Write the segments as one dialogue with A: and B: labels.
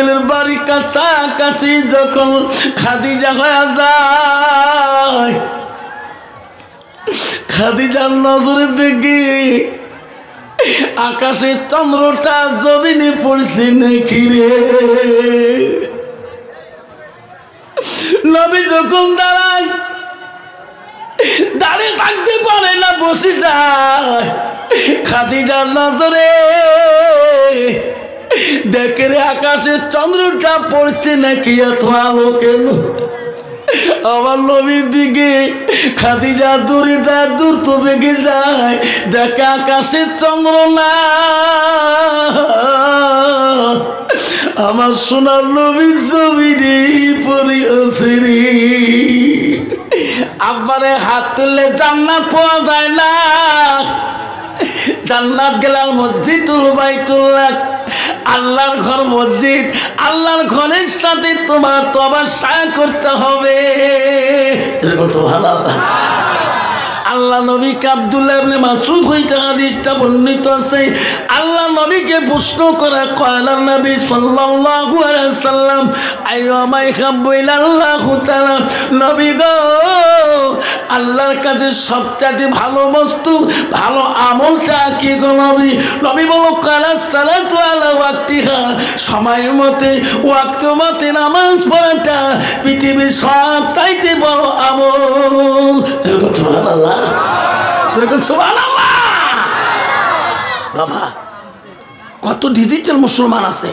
A: নবীর বাড়ি কাছাকাছি যখন খাদিজা হয়ে যায়, খাদিজার নজরে দেখি আকাশে চন্দ্রটা জমিনে পড়ছে নাকি রে। নবী যখন দাঁড়ায়, দাঁড়িয়ে থাকতে পারে না, বসে যায়। খাদিজার নজরে দেখে রে আকাশে চন্দ্রটা পড়ছে নাকি, এত আলো কেন। আমার নবীর দিকে খাদিজা দূরে যায়, দূর তো বেগে যায়, দেখে আকাশে চন্দ্র না, আমার সোনার নবীর জমিনে পড়ে আছে রে। আব্বারে হাত তুললে জান্নাত পাওয়া যায় না। জান্নাত গেলাম মসজিদুল বাইতুল্লাহ, আল্লাহর ঘর মসজিদ, আল্লাহর ঘরের সাথে তোমার তো আবার সায় করতে হবে। সুবহানাল্লাহ। আল্লাহ নবীকে আব্দুল্লাহ ইবনে মাসউদ হইতে হাদিসটা বর্ণিত আছে। আল্লাহ নবীকে প্রশ্ন করে কয়লা নবী সাল্লাল্লাহু আলাইহি ওয়াসাল্লাম আইয়ুমা ইহাব্বু ইলাল্লাহু তাআলা, নবী গো আল্লাহর কাছে সবচেয়ে ভালো বস্তু, ভালো আমলটা কি গো নবী? নবী বলো কালা সালাতু আলা ওয়াক্তিহা, সময় মতে ওয়াক্ত মতে নামাজ পড়াটা পৃথিবীর সবচাইতে বড় আমল। সুবহানাল্লাহ, সুবহানাল্লাহ। বাবা কত ডিজিটাল মুসলমান আছে,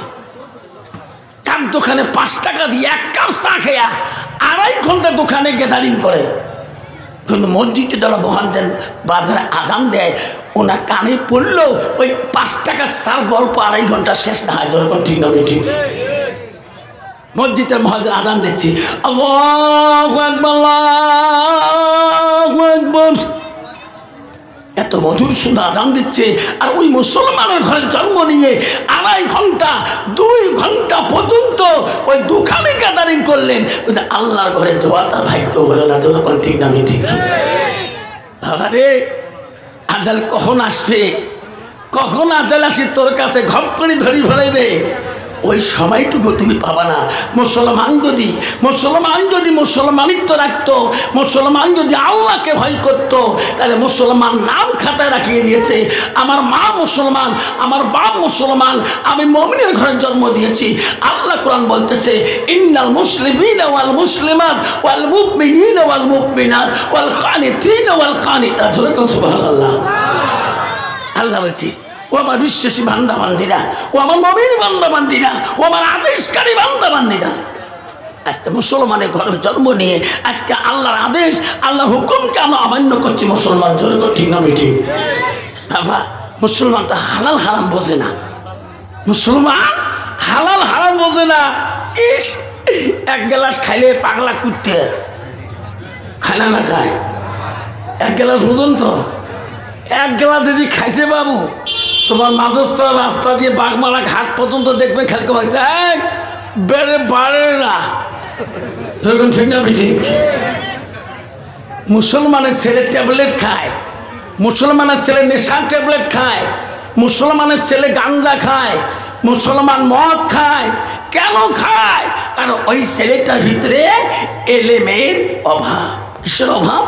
A: চার দোকানে 5 টাকা দিয়ে 1 কাপ চা খেয়া 2.5 ঘন্টা দোকানে গ্যাদারিং করে, কিন্তু মসজিদে যারা মহাজন বাজারে আজান দেয় ওনার কানে পড়লো ওই 5 টাকার চার গল্প 2.5 ঘন্টা শেষ না হয়। যখন ঠিক না ঠিক মসজিদের মহাজন আজান দিচ্ছি, আল্লাহু আকবার আল্লাহু আকবার, এত মধুর সুন্দর আজান দিচ্ছে, আর ওই মুসলমানের ঘরে জন্ম নিয়ে 2.5 ঘন্টা 2 ঘন্টা পর্যন্ত ওই দোকানে গ্যাদারিং করলেন, কিন্তু আল্লাহর ঘরে যাওয়া তার ভাগ্য হলো না। যখন ঠিক না ঠিক বাবারে, আজাল কখন আসবে, কখন আজাল আসি তোর কাছে ঘপ করে ধরি ভরাইবে, ওই সময়টুকু তুমি পাবা না। মুসলমান যদি মুসলমানিত্ব রাখতো, মুসলমান যদি আল্লাহকে ভয় করত, তাহলে মুসলমান নাম খাতায় রাখিয়ে দিয়েছে। আমার মা মুসলমান, আমার বাপ মুসলমান, আমি মুমিনের ঘরে জন্ম দিয়েছি। আল্লাহ কোরআন বলতেছে ইন্নাল মুসলিমিনা ওয়াল মুসলিমাত ওয়াল মুমিনিনা ওয়াল মুমিনাত ওয়াল কানিতিনা ওয়াল কানিতাত। সুবহানাল্লাহ। আল্লাহ বলছি ও আমার বিশ্বাসী বান্দা বান্দিরা, ও আমার মুমিন বান্দা বান্দিরা, ও আমার আদেশকারী বান্দা বান্দিরা, আজকে মুসলমানের ঘরে জন্ম নিয়ে আজকে আল্লাহর আদেশ, আল্লাহর হুকুমকে আমরা অমান্য করছি। মুসলমান জোরে ঠিক না ঠিক বাবা? মুসলমান তো হালাল হারাম বোঝে না, মুসলমান হালাল হারাম বোঝে না। ইস, 1 গ্লাস খাইলে পাগলা কুত্তে খায় না খায়? 1 গ্লাস বুঝুন তো, 1 গ্লাস যদি খাইছে বাবু, তোমার মাজস্তার রাস্তা দিয়ে বাগমারা ঘাট পর্যন্ত দেখবে খেলকে বেড়ে বাড়ে না। ঠিক না ঠিক? মুসলমানের ছেলে ট্যাবলেট খায়, মুসলমানের ছেলে নেশার ট্যাবলেট খায়, মুসলমানের ছেলে গাঞ্জা খায়, মুসলমান মদ খায়। কেন খায়? কারণ ওই ছেলেটার ভিতরে এলেমের অভাব। কিসের অভাব?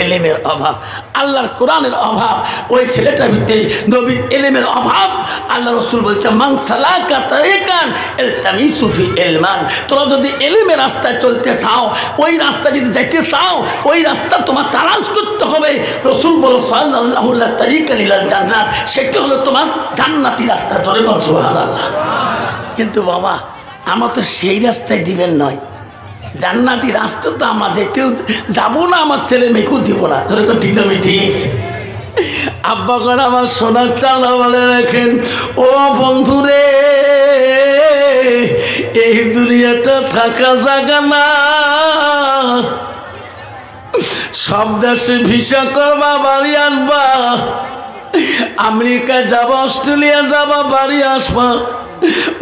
A: এলেমের অভাব, আল্লাহর কোরআনের অভাব। ওই ছেলেটার ভিতরে নবীর এলেমের অভাব। আল্লাহ রাসূল বলছে মান সালাকা তারিকান ইলতামিসু ফি ইলমান, তোমরা যদি এলেমের রাস্তায় চলতে চাও, ওই রাস্তা যদি যাইতে চাও, ওই রাস্তা তোমার তালাশ করতে হবে। রাসূল বলে সাল্লাল্লাহু আলাইহি তারিকান ইলাল জান্নাত, সেটা হলো তোমার জান্নাতি রাস্তা। ধরে বল সুবহানাল্লাহ। কিন্তু বাবা আমরা তো সেই রাস্তায় দিবেন নয়, জান্নাতি রাস্তা তো আমরা যেতেও যাবো না, আমার ছেলে মেয়েকেও দিব না। ঠিক না ঠিক? আব্বা করে আমার সোনার চালা বলে রাখেন, ও বন্ধুরে এই দুনিয়াটা থাকা জায়গা না, সব দেশে ভিসা করবা, বাড়ি আসবা, আমেরিকা যাবা, অস্ট্রেলিয়া যাবা, বাড়ি আসবা,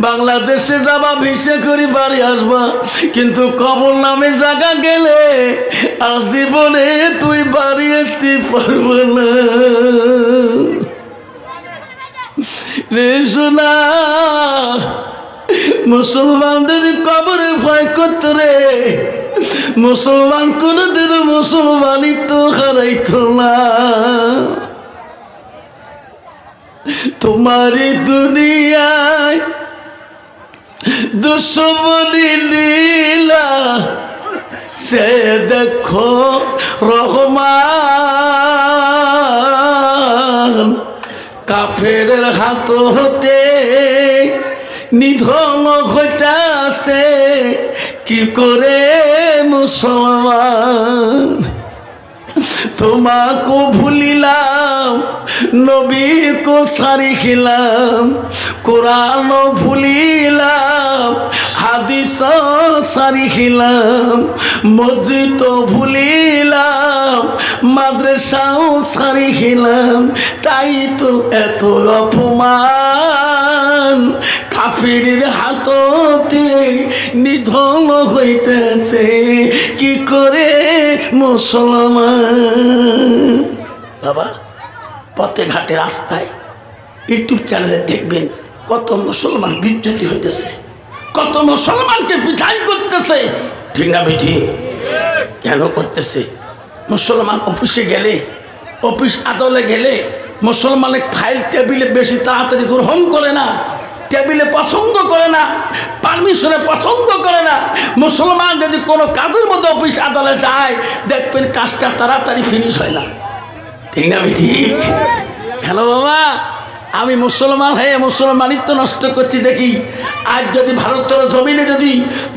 A: বাংলাদেশে যাবা, ভিসা করি বাড়ি আসবা, কিন্তু কবর নামে জায়গা গেলে আজীবনে তুই বাড়ি আসতে পারবে না রে সোনা। মুসলমানদের কবরে ভয় করতো রে, মুসলমান কোনদিন মুসলমানিত্ব হারাইতো না। তোমারি দুনিয়ায় দুশ্মনী লীলা সে দেখো রহমান, কাফেরের হাত হতে নিধন হইতাছে কি করে মুসলমান। তোমাকে ভুলিলাম, নবীকে সারিখিলাম, কোরআন ভুলিলাম, হাদিস সারিখিলাম, মসজিদ ভুলিলাম, মাদ্রাসাও সারিখিলাম, তাই তো এত অপমান, কাফিরের হাততে নিধন হইতেছে কি করে মুসলমান। বাবা, পথে ঘাটে রাস্তায় ইউটিউব চ্যানেলে দেখবেন কত মুসলমান বিচ্যুতি হইতেছে, কত মুসলমানকে পিঠাই করতেছে, ঠিক না বেঠি? কেন করতেছে? মুসলমান অফিসে গেলে, অফিস আদালতে গেলে মুসলমানের ফাইল টেবিলে বেশি তাড়াতাড়ি গ্রহণ করে না, টেবিলে পছন্দ করে না, পারমিশনে পছন্দ করে না। মুসলমান যদি কোনো কাজের মধ্যে অফিস আদালতে যায় দেখবেন কাজটা তাড়াতাড়ি ফিনিশ হয় না, ঠিক না ঠিক? হ্যালো বাবা, আমি মুসলমান হয়ে মুসলমানিত্ব নষ্ট করছি দেখি। আজ যদি ভারতের জমিনে যদি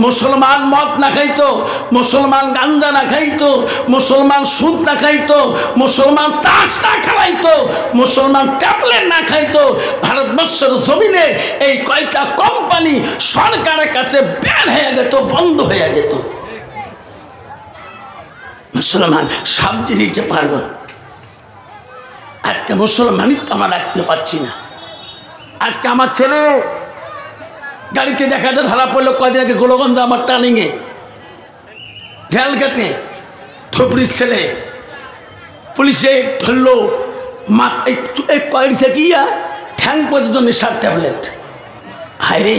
A: মুসলমান মদ না খাইতো, মুসলমান গাঞ্জা না খাইতো, মুসলমান সুদ না খাইতো, মুসলমান তাস না খাওয়াইতো, মুসলমান ট্যাবলেট না খাইতো, ভারতবর্ষের জমিনে এই কয়টা কোম্পানি সরকারের কাছে ব্যান হয়ে যেত, বন্ধ হয়ে যেত। মুসলমান সব জিনিসে পারবে। আজকে মুসলমানিত্ব আমরা রাখতে পারছি না। আজকে আমার ছেলে গাড়িতে দেখাতে ধরা পড়লো কদিন আগে গোলগঞ্জ আমার টার্নিংয়ে রেলগেটে, থুপড়ির ছেলে পুলিশে ধরলো, এই পায়ের থেকে ঠ্যাং পর্যন্ত নেশার ট্যাবলেট। হায় রে,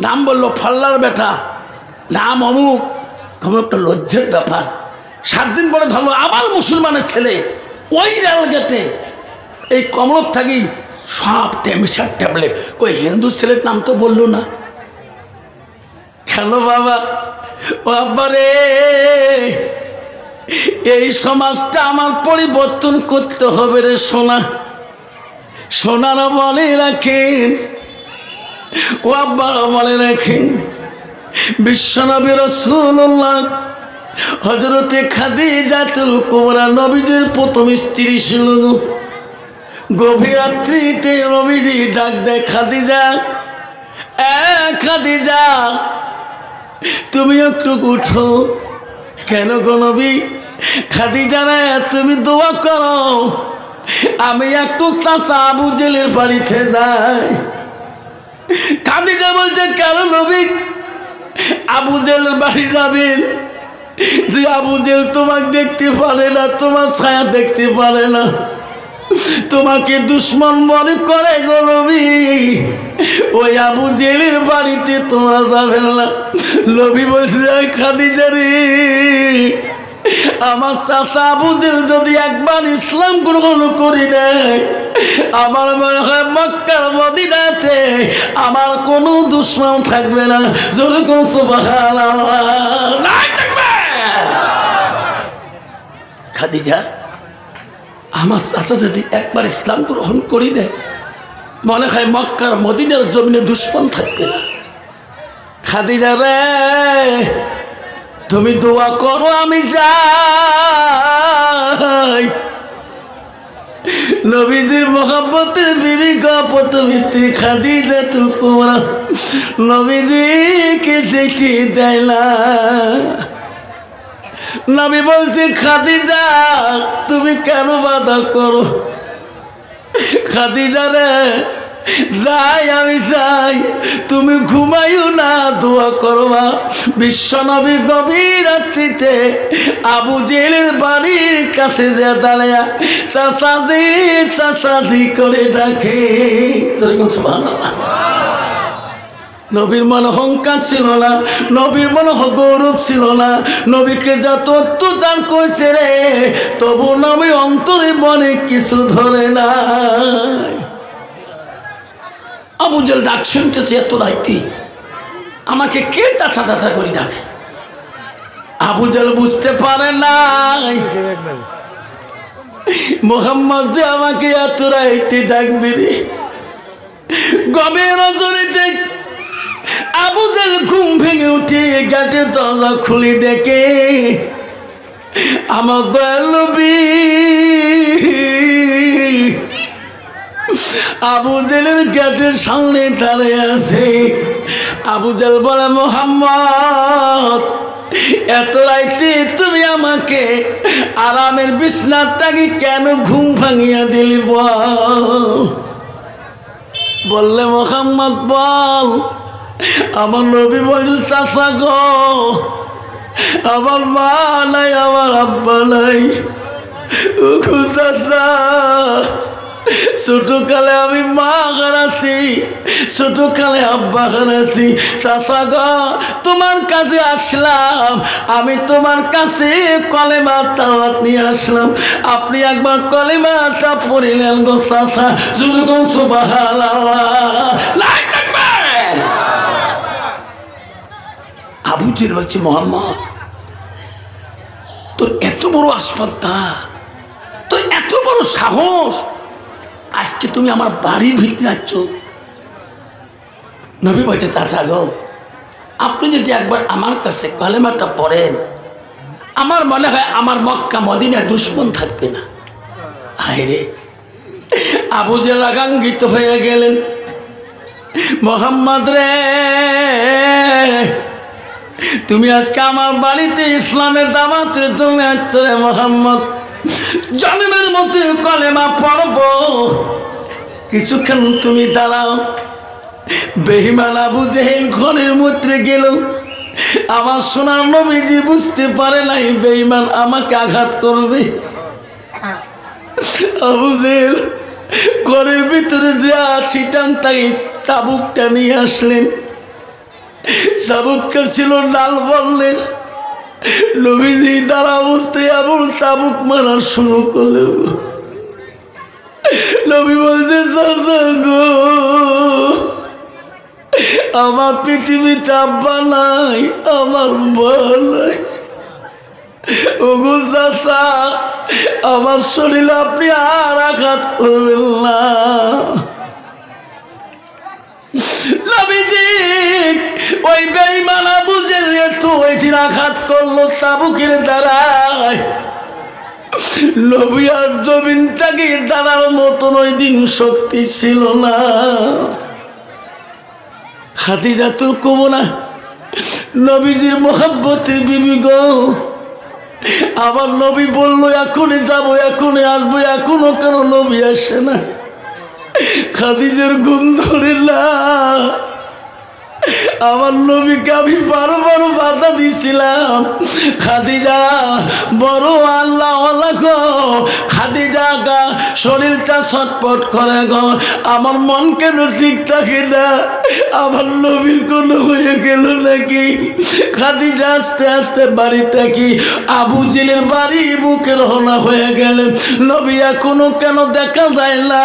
A: নাম বললো ফল্লার বেটা, নাম অমুক, কেমন একটা লজ্জার ব্যাপার। 7 দিন পরে ধরলো আবার মুসলমানের ছেলে ওই রেলগেটে, এই কমলত থাকি সব নেশার ট্যাবলেট। কই হিন্দু ছেলের নাম তো বললো না কেন বাবা? ও আব্বারে, এই সমাজটা আমার পরিবর্তন করতে হবে রে সোনা। সোনারা বলে রাখেন, ও আব্বারা বলে রাখেন, বিশ্বনবী রাসূলুল্লাহ হযরতে খাদিজাতুল কুবরা নবীজির প্রথম স্ত্রী ছিল। গভীর রাত্রিতে নবীজি ডাক দেয়, খাদিজা, খাদিজা তুমি একটু উঠো। কেন গো নবী? খাদিজা রে, তুমি দোয়া করো আমি একটু চাচা আবু জেলের বাড়িতে যাই। খাদিজা বলছে, কেন নবী? আবু জেলের বাড়ি যাবেন? যে আবু জেল তোমাকে দেখতে পারে না, তোমার ছায়া দেখতে পারে না, তোমাকে দুশ্মন মনে করে গো নবী। ওই আবু জেলের বাড়িতে তোমরা যাবেন না। নবী বলছে, খাদিজা রে, আমার চাচা আবু জেল যদি একবার ইসলাম গ্রহণ করি নেয়, আমার মনে হয় মক্কার মদিনাতে আমার কোনো দুশ্মন থাকবে না। যেরকম সুবহানাল্লাহ। খাদিজা, আমার চাচা যদি একবার ইসলাম গ্রহণ করি নেয়, মনে হয় মক্কার মদিনার জমিনে দুশ্মন থাকবে না। খাদিজা রে, তুমি দোয়া করো আমি যাই। নবীজির মহব্বতের বিবিকা প্রথম স্ত্রী খাদিজাতুল কুবরা নবীজিকে যেতে দেয় না। নবী বলছে, খাদিজা তুমি কেন বাধা করো? খাদিজা রে, যাই আমি যাই, তুমি ঘুমাইও না, দোয়া করবা। বিশ্বনবী গভীর রাত্রিতে আবু জেলের বাড়ির কাছে যে দাঁড়ায়া চাচাজি চাচাজি করে ডাকে। সুবহানাল্লাহ। নবীর মনে অহংকার ছিল না, নবীর মনে গৌরব ছিল না। নবীকে যত অত্যাচার করেছে রে, তবু নবী অন্তরে মনে কিছু ধরে না। আবু জেল ডাক শুনতেছে এত রাইতি, আমাকে কে চাচা চাচা করে ডাকে। আবু জেল বুঝতে পারে নাই মোহাম্মদ যে আমাকে এত রাইতি ডাকবে রে। গভীর রজনীতে আবু জেল ঘুম ভেঙে উঠে গেটের দরজা খুলে দেখে আমার দয়াল নবী আবু জেলের গেটের সামনে দাঁড়িয়ে আছে। আবু জেল বলে, মোহাম্মদ এত রাইতে তুমি আমাকে আরামের বিছনার তাকে কেন ঘুম ভাঙিয়া দিলি বললে, মোহাম্মদ বল। আমার নবী বলছে, চাচা গো আমার মা নাই, আমার আব্বা নাই। চাচা ছোটকালে আমি মা হারাছি, ছোটকালে আব্বা হারাছি। চাচা গো তোমার কাছে আসলাম, আমি তোমার কাছে কলেমা তাওয়াত নিয়ে আসলাম, আপনি একবার কলেমাটা পড়িলেন গো চাচা। যুগল সুবহানাল্লাহ। আবু জেল বলছে, মোহাম্মদ তোর এত বড় আসপত্তা, তোর এত বড় সাহস, আজকে তুমি আমার বাড়ির ভিতরে যাচ্ছ। নবী বলছে, চাচা গো আপনি যদি একবার আমার কাছে কলেমাটা পড়েন, আমার মনে হয় আমার মক্কা মদিনায় দুশ্মন থাকবে না। হায় রে, আবু জেল রাগান্বিত হয়ে গেলেন। মোহাম্মদ রে, তুমি আজকে আমার বাড়িতে ইসলামের দাওয়াতের জন্য আসছো রে মোহাম্মদ, জন্মের মতো কলেমা পড়ব, কিছুক্ষণ তুমি দাঁড়াও। বেঈমান আবু জেহেল ঘরের মধ্যে গেল। আমার সোনার নবীজি বুঝতে পারে নাই বেঈমান আমাকে আঘাত করবে। আবু জেহেল ঘরের ভিতরে যা ছিটান তাই চাবুকটা নিয়ে আসলেন। চাবুকটা ছিল লাল বললেন। নবীজি তারা অবস্থায় এমন চাবুক মারা শুরু করলেন। নবী বলছে, চাচা গো আমার পৃথিবীতে আব্বা নাই, আমার মা নাই। ওগো চাচা আমার শরীরে আপনি আর আঘাত করবেন না। নবীজি ওই বেঈমান আবু জেল তো ওই দিন আঘাত করলো চাবুকের দ্বারায়। নবী আর জমিনটাকে দাঁড়ার মতন ওই দিন শক্তি ছিল না। খাদিজা তো কবো না, নবীজির মোহাব্বতের বিবি গো। আমার নবী বললো এখনই যাবো, এখনই আসবো, এখনো কেন নবী আসে না? খাদিজার ঘুম ধরে না। আমার নবীকে আমি বারবার বাধা দিছিলাম, খাদিজা বড় আল্লাহ গো, খাদিজা গা শরীরটা ছটপট করে গো, আমার মন কেন ঠিক থাকে না, আমার নবীর কোনো হয়ে গেল নাকি? খাদিজা আস্তে আস্তে বাড়ি থেকে আবু জেলের বাড়ি বুকে রওনা হয়ে গেলেন। নবী এখনো কেন দেখা যায় না?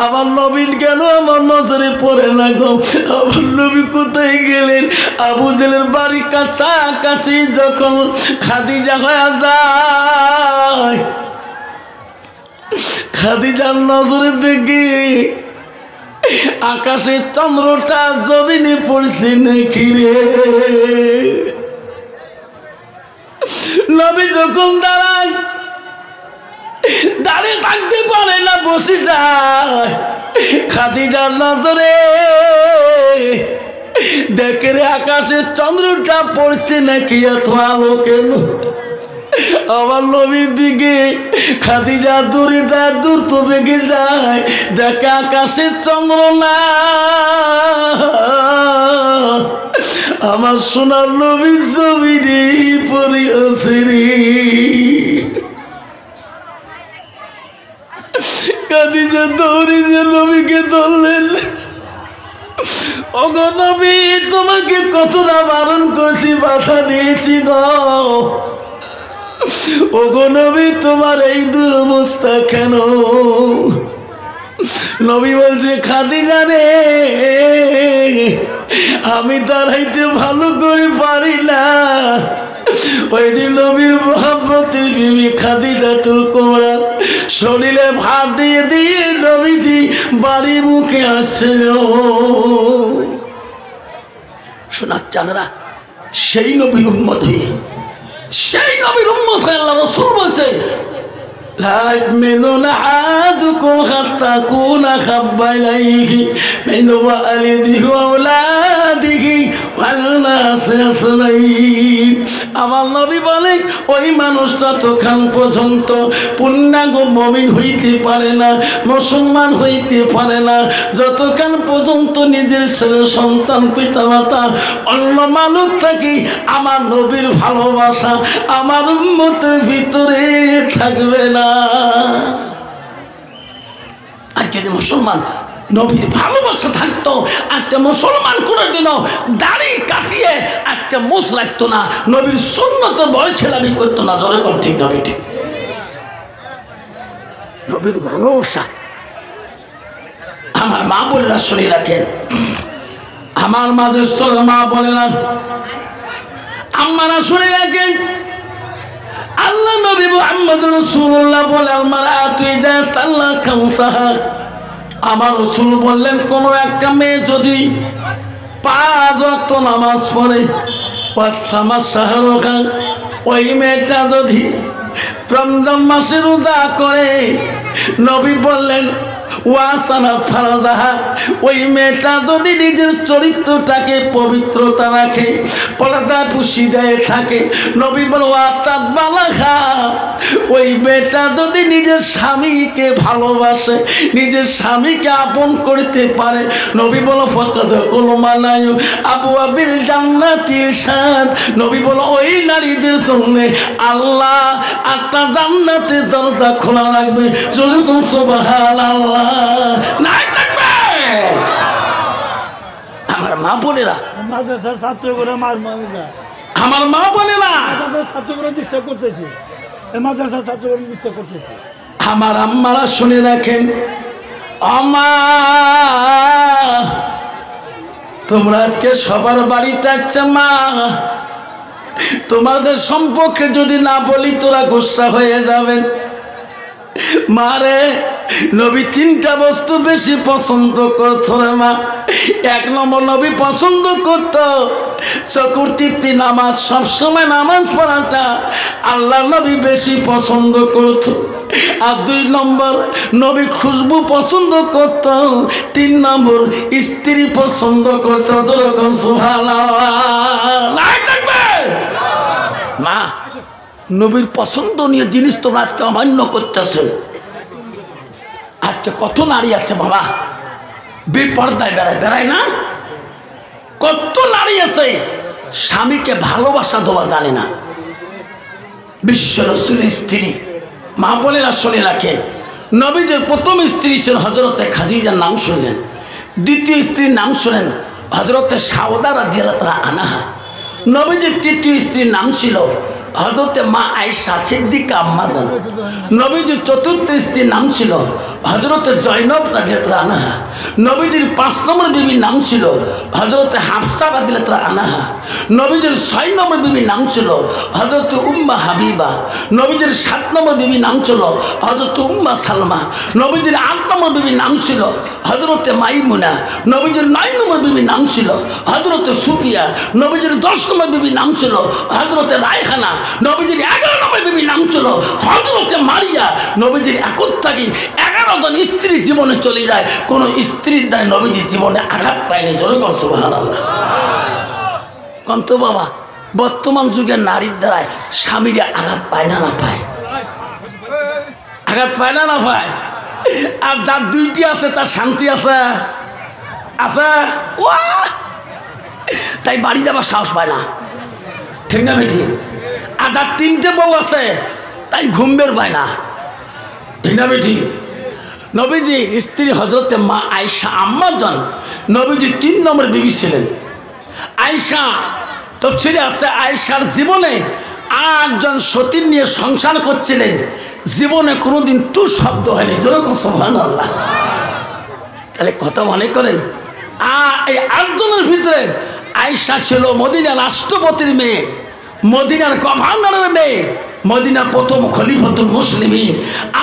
A: আমার নবীর কেন আমার নজরে পড়ে না গো? আমার নবী কোথায় গেলেন? আবু জেলের বাড়ি কাছাকাছি যখন খাদিজা হয়ে যায়, খাদিজার নজরে দেখি আকাশে চন্দ্রটা জমিনে পড়ছে নাকি রে। নবী যখন দাঁড়ায়, দাঁড়িয়ে থাকতে পারে না, বসে যায়। খাদিজার নজরে দেখে রে আকাশে চন্দ্রটা পড়ছে নাকি, এত আলো কেন? আমার নবীর দিকে খাদিজা দূরে যায়, দূর তো বেগে যায়, দেখে আকাশে চন্দ্র না। আমার সোনার নবীর জমিনে পড়ে আছে রে। খাদিজা দৌড়ে যে নবীকে ধরলেন, ওগো নবী তোমাকে কতটা বারণ করছি, বাধা দিয়েছি গো। ওগো নবী তোমার এই দুরবস্থা কেন? নবী বলছে খাদিজা রে, আমি দাঁড়াইতে ভালো করে পারি না। ওই দিন নবীর মোহাম্মতের বিবি খাদিজাতুল কুবরা শরীরে ভাত দিয়ে দিয়ে নবীজি বাড়ি মুখে আসছিল। শোনার চাঁদরা সেই নবীর উম্মত হয়ে, সেই নবীর উম্মত হয়ে আল্লাহ রাসূল বলছে لا يؤمن أحدكم حتى أكون أحب إليه من والده وأولاده والناس أجمعين। আমার নবী বলেন ওই মানুষটা তখন পর্যন্ত পূর্ণাঙ্গ মুমিন হইতে পারে না, মুসলমান হইতে পারে না, যতক্ষণ পর্যন্ত নিজের ছেলে সন্তান পিতামাতা অন্য মানুষ থাকি আমার নবীর ভালোবাসা আমার উম্মতের ভিতরে থাকবে না। আর যদি মুসলমান নবীর ভালোবাসা থাকতো, আজকে মুসলমান করে দিল দাড়ি কাটিয়ে আজকে মুছ রাখতো না, নবীর সুন্নত বড় ছেলামি করতো না। ধরে কম ঠিক নবী ঠিক নবীর ভালোবাসা। আমার মা বোনেরা শুনে রাখেন, আমার মাঝে মা বোনেরা আম্মারা শুনে রাখেন, আল্লাহ নবী মুহাম্মদ রাসূলুল্লাহ বলে আলমারাতু ইজা সাল্লাত খামসাহা, আমার রাসূল বললেন কোন একটা মেয়ে যদি 5 ওয়াক্ত নামাজ পড়ে, ওয়াসামা শাহরুখান, ওই মেয়েটা যদি রমজান মাসে রোজা করে, নবী বললেন ওয়াসানা ফারাজাহা, ওই মেয়েটা যদি নিজের চরিত্রটাকে পবিত্রতা রাখে, পর্দা পুশিদায় থাকে, নবী বল ওয়াতাত বালাহা, ওই মেয়েটা যদি নিজের স্বামীকে ভালোবাসে, নিজের স্বামীকে আপন করতে পারে, নবী বল ফাকাদ কুলমানায়ু আবওয়াবিল জান্নাতির শাদ, নবী বল ওই নারীদের জন্য আল্লাহ 8টা জান্নাতের দরজা খোলা রাখবে। যখন সুবহানাল্লাহ নাই থাকবে। আমার মা বোনেরা,
B: মাদ্রাসার ছাত্র করে
A: আমার মা বোনেরা
B: ছাত্র করে ডিস্টার্ব করতেছে, মাদ্রাসার ছাত্র করে ডিস্টার্ব করতেছে।
A: আমার আম্মারা শুনে রাখেন, আমা তোমরা আজকে সবার বাড়িতে আসছে, মা তোমাদের সম্পর্কে যদি না বলি তোরা গুসা হয়ে যাবেন। মারে নবী 3টা বস্তু বেশি পছন্দ করতো রে মা। 1 নম্বর নবী পছন্দ করত চকুর তৃপ্তি নামাজ, সবসময় নামাজ পড়াটা আল্লাহ নবী বেশি পছন্দ করত। আর 2 নম্বর নবী খুশবু পছন্দ করত। 3 নম্বর স্ত্রী পছন্দ করত। যেরকম সুবহানাল্লাহ থাকবে। মা নবীর পছন্দনীয় জিনিস তোমরা আজকে অমান্য করতেছে। আজকে কত নারী আছে বাবা বেপর্দায় বেড়ায় না, কত নারী আছে স্বামীকে ভালোবাসা দেওয়া জানে না। বিশ্ব রাসূলের স্ত্রী মা বোনেরা শুনে রাখেন, নবীদের প্রথম স্ত্রী ছিল হযরতে খাদিজার নাম শুনলেন, দ্বিতীয় স্ত্রীর নাম শুনেন হযরতে সাউদা রাদিয়াল্লাহু তাআলা আনহা। নবীদের তৃতীয় স্ত্রীর নাম ছিল হযরতে মা আয়েশা সিদ্দিকা আম্মাজান। নবীজির চতুর্থ স্ত্রীর নাম ছিল হযরতে জয়নব রাদিয়াল্লাহু তাআলা আনহা। নবীজির 5 নম্বর বিবির নাম ছিল হযরতে হাফসা রাদিয়াল্লাহু তাআলা আনহা। নবীজির 6 নম্বর বিবির নাম ছিল হযরতে উম্মা হাবিবা। নবীজির 7 নম্বর বিবির নাম ছিল হযরতে উম্মা সালমা। নবীজির 8 নম্বর বিবির নাম ছিল হযরতে মাইমুনা। নবীজির 9 নম্বর বিবির নাম ছিল হযরতে সুফিয়া। নবীজির 10 নম্বর বিবির নাম ছিল হযরতে রায়হানা। নবীজির 11 নম্বর বিবির নাম ছিল হযরতে মারিয়া। নবীজির 31 11 জন স্ত্রী জীবনে চলে যায়, কোন স্ত্রীর দ্বারা নবীজি জীবনে আঘাত পায়নি। জোরে বল সুবহানাল্লাহ। কন্ত বাবা বর্তমান যুগের নারীর দ্বারায় স্বামীরা আঘাত পায় না, না পায়? আঘাত পায় না, না পায়? আর যার 2টি আছে তার শান্তি আছে, আছে তাই বাড়ি যাবার সাহস পায় না, ঠিক না বেঠি? আর যার 3টে বউ আছে তাই ঘুম বের পায় না, ঠিক না বেঠি? নবীজির স্ত্রী হজরতে মা আয়েশা আম্মাজান নবীজি 3 নম্বর বিবি ছিলেন। আয়েশা তফসিরে আছে আয়েশার জীবনে 8 জন সতী নিয়ে সংসার করছিলেন, জীবনে কোনোদিন তু শব্দ হয়নি। যেরকম সুবহানাল্লাহ। তাহলে কথা মনে করেন, এই 8 জনের ভিতরে আয়েশা ছিল মদিনার রাষ্ট্রপতির মেয়ে, মদিনার গভর্নরের মেয়ে, মদিনার প্রথম খলিফাতুল মুসলিমিন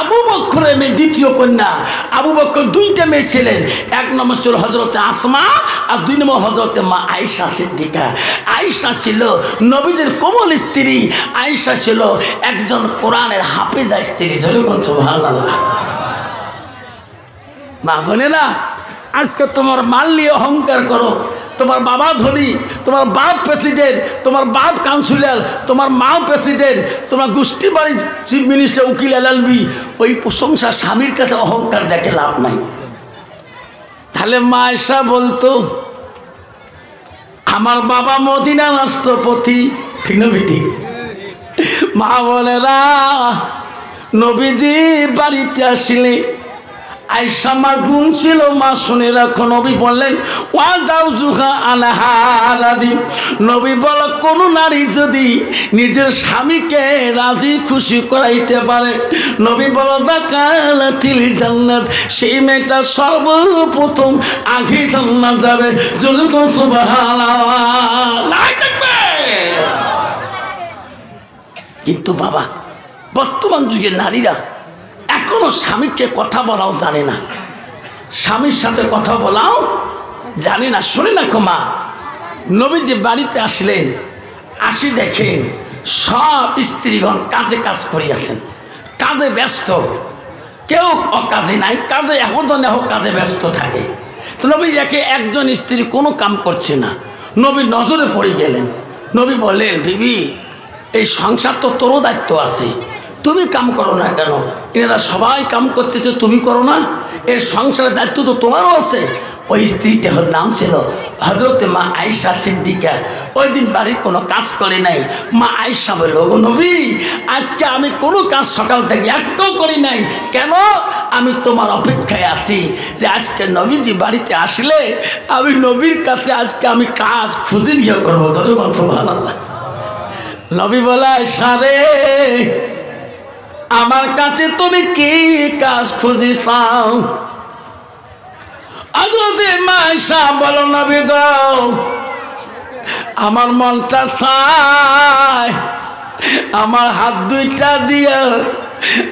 A: আবু বকরের মেয়ে, দ্বিতীয় কন্যা। আবু বকর 2টা মেয়ে ছিলেন, 1 নম্বর ছিল হজরতে আসমা আর 2 নম্বর হজরতে মা আয়েশা সিদ্দিকা। আয়েশা ছিল নবীদের কোমল স্ত্রী, আয়েশা ছিল একজন কোরআনের হাফেজা স্ত্রী। যেরকম সুবহানাল্লাহ। মা বোনেরা, আজকে তোমার মাল নিয়ে অহংকার করো, তোমার বাবা ধনী, তোমার বাপ প্রেসিডেন্ট, তোমার বাপ কাউন্সিলর, তোমার মা প্রেসিডেন্ট, তোমার গোষ্ঠী বাড়ির চিফ মিনিস্টার উকিল এলএলবি, ওই প্রশংসা স্বামীর কাছে অহংকার দেখে লাভ নাই। তাহলে মা আয়েশা বলতো আমার বাবা মদিনা রাষ্ট্রপতি, ঠিক না বেটি? মা বলেরা নবীজি বাড়িতে আসলে আয়েশা মার গুণ ছিল, মা শুনে রাখো। নবী বললেন ওয়া যাও জুহা আনহারাদি, নবী বল কোন নারী যদি নিজের স্বামীকে রাজি খুশি করাইতে পারে, নবী বল দাখালাতিল জান্নাত, সেই মেয়েটা সর্বপ্রথম আগে জান্নাত যাবে। যেরকম সুবহানাল্লাহ। কিন্তু বাবা, বর্তমান যুগের নারীরা এখনো স্বামীকে কথা বলাও জানে না, স্বামীর সাথে কথা বলাও জানে না। শুনে না মা, নবীজি বাড়িতে আসলেন, আসি দেখেন সব স্ত্রীগণ কাজে কাজ করিয়াছেন, কাজে ব্যস্ত, কেউ অকাজে নাই, কাজে এখন কাজে ব্যস্ত থাকে। তো নবী দেখে একজন স্ত্রী কোনো কাম করছে না, নবী নজরে পড়ে গেলেন। নবী বললেন বিবি, এই সংসার তো তোরও দায়িত্ব আছে, তুমি কাম করো না কেন? এরা সবাই কাম করতেছে, তুমি করো না? এর সংসারের দায়িত্ব তো তোমারও আছে। ওই স্ত্রীটার নাম ছিল হজরতে মা আয়েশা সিদ্দিকা। ওই দিন বাড়ির কোনো কাজ করে নাই। মা আয়েশা বলল গো নবী, আজকে আমি কোনো কাজ সকাল থেকে একটাও করি নাই। কেন? আমি তোমার অপেক্ষায় আছি যে আজকে নবীজি বাড়িতে আসলে আমি নবীর কাছে আজকে আমি কাজ খুঁজে নিয়ে করবো। ধরে সুবহানাল্লাহ। নবী বলে আয়েশা রে, আমার কাছে তুমি কি কাজ খুঁজি চাও? হযরতে মা আয়েশা বলো নবী গো, আমার মনটা চায় আমার হাত 2টা দিয়ে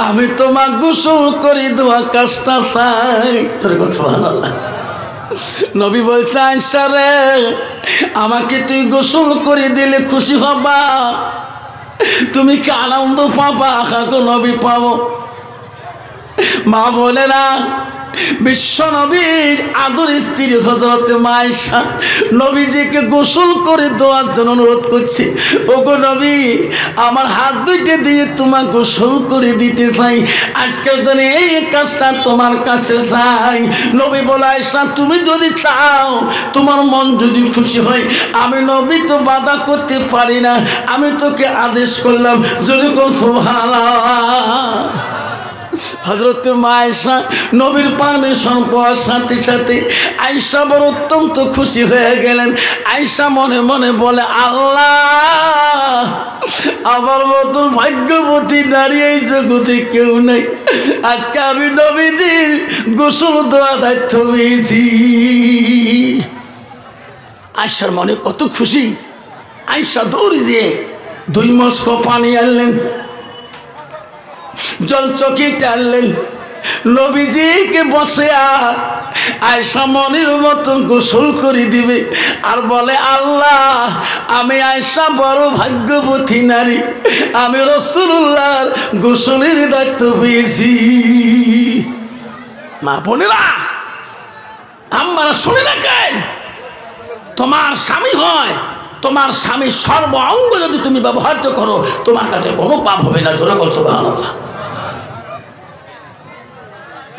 A: আমি তোমার গোসল করি দেওয়া কাজটা চাই। সুবহানাল্লাহ। নবী বলছে আয়েশা রে, আমাকে তুই গোসল করে দিলে খুশি হবা, তুমি কি আনন্দ পাবা? কাকু নবী পাবো। মা বলে না, বিশ্ব নবীর আদর স্ত্রী হযরতে মা আয়েশা নবীজিকে গোসল করে দেওয়ার জন্য অনুরোধ করছে, ওগো নবী, আমার হাত 2টা দিয়ে তোমার গোসল করে দিতে চাই, আজকের জন্য এই কাজটা তোমার কাছে চাই। নবী বলে আয়েশা, তুমি যদি চাও, তোমার মন যদি খুশি হয়, আমি নবী তো বাধা করতে পারি না, আমি তোকে আদেশ করলাম। যদি কোন সুবহানাল্লাহ। হযরতে মা আয়েশা নবীর পারমিশন পাওয়ার সাথে সাথে আয়েশা বড় অত্যন্ত খুশি হয়ে গেলেন। আয়েশা মনে মনে বলে, আল্লাহ, আমার মতো ভাগ্যবতী নারী এই জগতে কেউ নেই, আজকে আমি নবীজির গোসল দেওয়া দায়িত্ব পেয়েছি। আয়েশার মনে কত খুশি। আয়েশা দৌড়ে যেয়ে 2 মস্ক পানি আনলেন, জল চকি টানলেন, নবীজিকে বসে আয়েশা মনের মতন গোসল করে দিবে আর বলে, আল্লাহ, আমি আয়েশা বড় ভাগ্যবতী নারী, আমি রাসূলুল্লাহর গোসলের দায়িত্ব পেয়েছি। মা বোনেরা, আমরা শুনে রাখেন, তোমার স্বামী হয়, তোমার স্বামীর সর্ব অঙ্গ যদি তুমি ব্যবহার করো, তোমার কাছে কোনো পাপ হবে না। জোরে বল সুবহানাল্লাহ।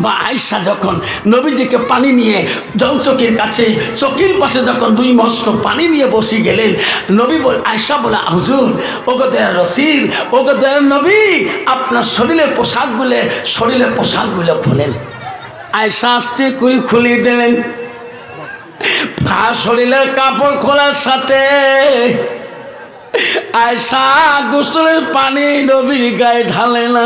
A: মা আয়েশা যখন নবীজিকে পানি নিয়ে জলচকির কাছে, চকির পাশে যখন 2 মস্ক পানি নিয়ে বসে গেলেন, নবী বল আয়েশা বলে, হুজুর, ওগো দয়ার রাসূল, ওগো দয়ার নবী, আপনার শরীরের পোশাকগুলো খোলেন। আয়েশা আস্তে করে খুলে দিলেন। শরীরের কাপড় খোলার সাথে আয়েশা গোসলের পানি নবীর গায়ে ঢালে না,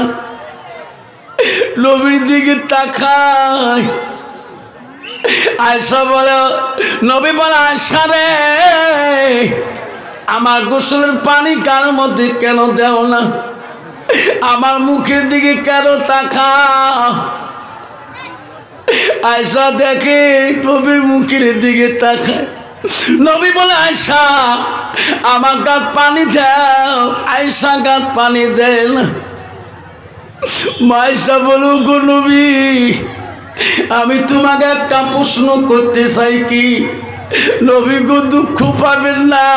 A: নবীর দিকে তাকায়। আয়েশা বলে, নবী বলে, আয়েশা রে, আমার গোসলের পানি কার মধ্যে কেন দেও না, আমার মুখের দিকে কেন তাকাও? আয়েশা দেখে নবীর মুখের দিকে তাকায়। নবী বলে, আয়েশা আমার গাত পানি দাও। আয়েশা গাত পানি দেয় না। আয়েশা বলো, গো নবী, আমি তোমাকে একটা প্রশ্ন করতে চাই। কি? নবী গো, দুঃখ পাবেন না,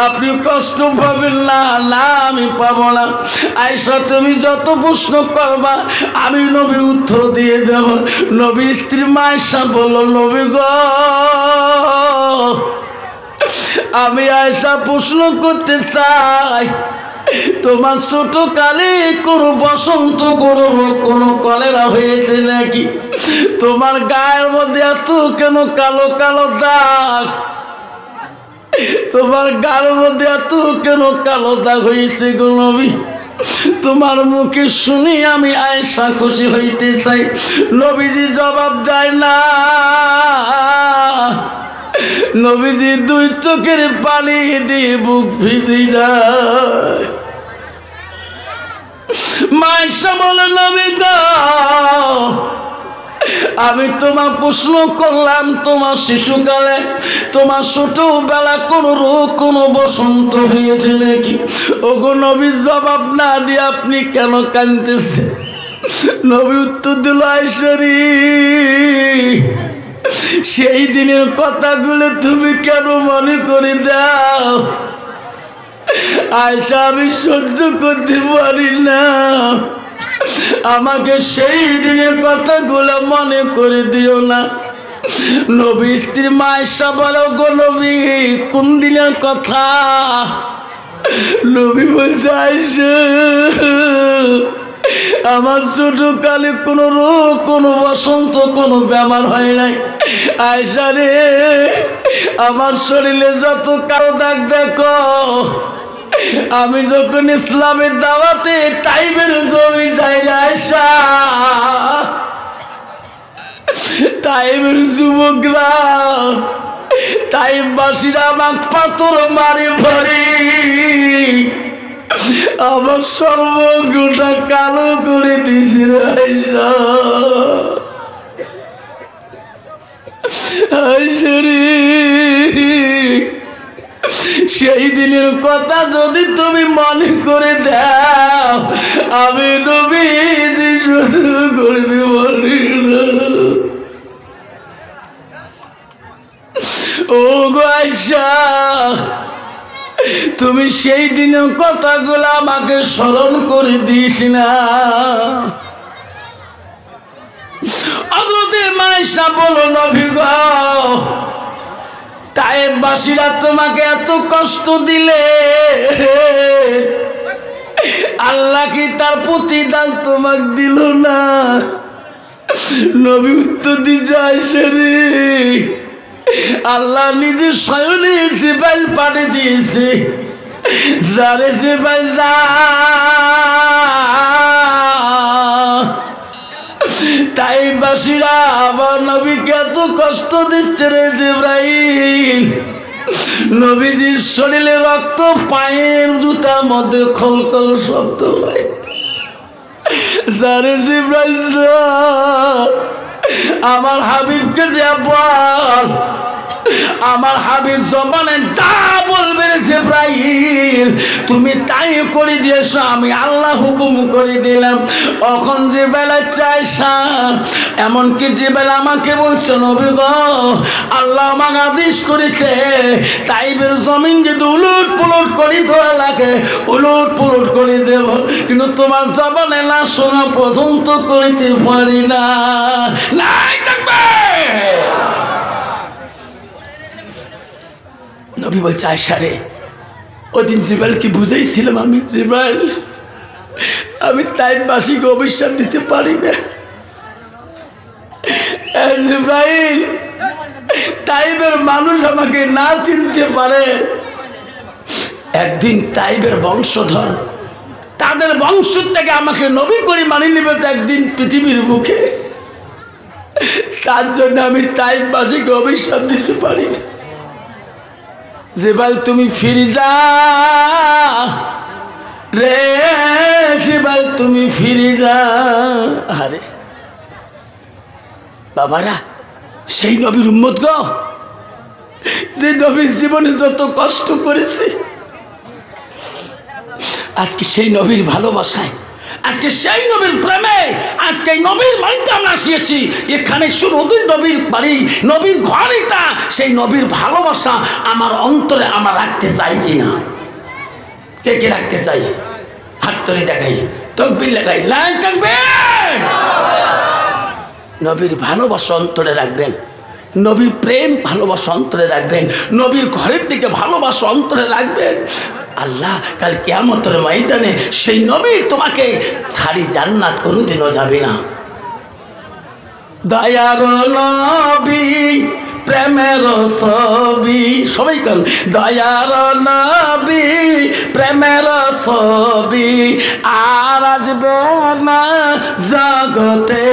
A: আপনি কষ্ট পাবেন না। না, আমি পাবো না। আয়েশা তুমি যত প্রশ্ন করবা আমি নবী উত্তর দিয়ে দেব। নবী স্ত্রী মা আয়েশা বলল, নবী গো, আমি আয়েশা প্রশ্ন করতে চাই, তোমার ছোট কালে কোনো বসন্ত, কোনো কলেরা হয়েছে নাকি? তোমার গায়ের মধ্যে এত কেন কালো কালো দাগ? তোমার গায়ের মধ্যে এত কেন কালো দাগ হয়েছে গো নবী? তোমার মুখে শুনি আমি আয়েশা খুশি হইতে চাই। নবীজি জবাব দেয় না। নবীজি দুই চোখের পানি দিয়ে বুক ভিজে যায়। আয়েশা বলে, নবী গো, আমি তোমার প্রশ্ন করলাম, তোমার শিশুকালে, তোমার ছোটবেলা কোনো রোগ, কোনো বসন্ত হয়েছে নাকি? ওগো নবী, জবাব না দিয়ে আপনি কেন কাঁদতেছেন? নবী উত্তর দিল, আয়েশা রে, সেই দিনের কথাগুলো তুমি কেন মনে করে দাও? আয়েশা, আমি সহ্য করতে পারি না, আমাকে সেই দিনের কথাগুলো মনে করে দিও না। নবী স্ত্রী মা আয়েশা বলো, গো নবী, কোন দিনের কথা? নবী বলছে, আয়েশা, আমার ছোটকালে কোনো রোগ, কোনো বসন্ত, কোনো বেমার হয় নাই। আয়েশা রে, আমার শরীরে যত কালো দাগ দেখো, আমি যখন ইসলামের দাওয়াতে তাইবের জমি যাই, আয়েশা, তাইবের যুবকরা, তাইববাসীরা আমাকে পাথর মারে ভরে, আমার সর্বগুটা কালো করে দিয়েছিল। আয়েশা, আয়েশা রে, সেই দিনের কথা যদি তুমি মনে করে দাও, আমি নবীজি সহ্য করতে পারি না। ও গো আয়েশা, তুমি সেই দিনের কথাগুলো আমাকে স্মরণ করে দিস না। হযরত আয়েশা বলো, নবী গো, তায়েববাসীরা তোমাকে এত কষ্ট দিলে, আল্লাহ কি তার প্রতিদান তোমাকে দিল না? নবী উত্তর দিয়েছে, আয়েশা রে, আল্লাহ নিজে স্বয়নে জিবরাইল পাঠিয়ে দিয়েছে, যারে জিবরাইল যা, তাইববাসীরা আমার নবীকে এত কষ্ট দিচ্ছে রে জিবরাইল। নবীজির শরীরে রক্ত, পায়ের জুতার মধ্যে খলখল শব্দ হয়। যারে জিবরাইল যা, আমার হাবিবকে যা বল, আমার হাবিব জবানে যা বলবে জিবরাইল তুমি তাই করে দিয়েছো, আমি আল্লাহ হুকুম করে দিলাম। এখন যে বেলা চাইছা, এমনকি যে বেলা আমাকে বলছো, নবী গো, আল্লাহ আমাকে আদেশ করেছে তাইবের জমিন যদি উলট পুলট করে দেওয়া লাগে উলট পুলট করে দেব, কিন্তু তোমার জবানে না শোনা পর্যন্ত করিতে পারি না। নাই থাকবে। নবী বলছে, আয়েশা রে, ওই দিন জিবরাইলকে বুঝাইছিলাম আমি, জিবরাইল, আমি তাইববাসীকে অভিশাপ দিতে পারি না, জিবরাইল, তাইবের মানুষ আমাকে না চিনতে পারে, একদিন তাইবের বংশধর তাদের বংশ থেকে আমাকে নবী করে মানিয়ে নেবে তো একদিন পৃথিবীর বুকে। তার জন্য আমি তাইববাসীকে অভিশাপ দিতে পারি না। জিবরাইল তুমি ফিরে যা রে, জিবরাইল তুমি ফিরে যা। আরে বাবারা, সেই নবীর উম্মত গো, যে নবীর জীবনে যত কষ্ট করেছে, আজকে সেই নবীর ভালোবাসায়, আজকে সেই নবীর প্রেমে, আজকে নবীর বাড়িতে আমরা আসিয়েছি। এখানে শুধু নবীর বাড়ি, নবীর ঘর, এটা সেই নবীর ভালোবাসা আমার অন্তরে আমরা রাখতে চাই কিনা? কে কে রাখতে চাই? হাত তুলে দেখাই, তাকবীর লাগাই, লাইন তাকবীর। নবীর ভালোবাসা অন্তরে রাখবেন, নবীর প্রেম ভালোবাসা অন্তরে রাখবেন, নবীর ঘরের দিকে ভালোবাসা অন্তরে রাখবেন। আল্লাহ কাল কিয়ামতের ময়দানে সেই নবী তোমাকে ছাড়ি জান্নাত কোনোদিনও যাবে না। দয়ার নবী প্রেমের ছবি, সবাই কেন, দয়ার নবী প্রেমের ছবি আর আসবে না জগতে।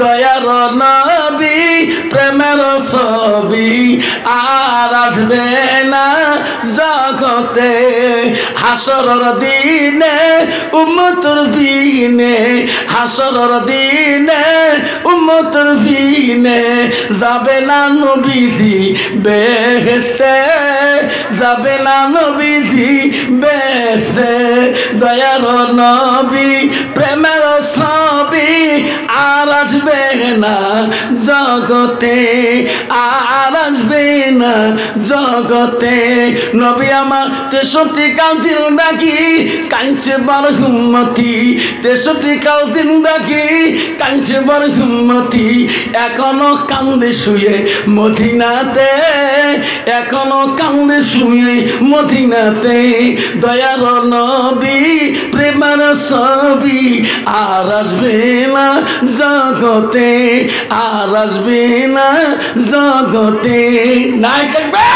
A: দয়ার নবী প্রেমের ছবি আর আসবে না জগতে। হাসরের দিনে উম্মতের বিনে, হাসরের দিনে উম্মতের বিনে যাবে না নবীজি বেহেশতে, যাবে না নবীজি বেহেশতে। দয়ার নবী প্রেমের ছবি আর আসবে না জগতে, আর আসবে না জগতে। নবী আমার 63 কাল জিন্দাগি কাঁদছে বড় উম্মতি, 63 কাল জিন্দাগি কাঁদছে বড় উম্মতি। এখনো কান্দে শুয়ে মদিনাতে, এখনো কান্দে শুয়ে মদিনাতে। দয়ার নবী প্রেমের ছবি আর আসবে না জগতে, আর আসবে না জগতে। নাই থাকবে।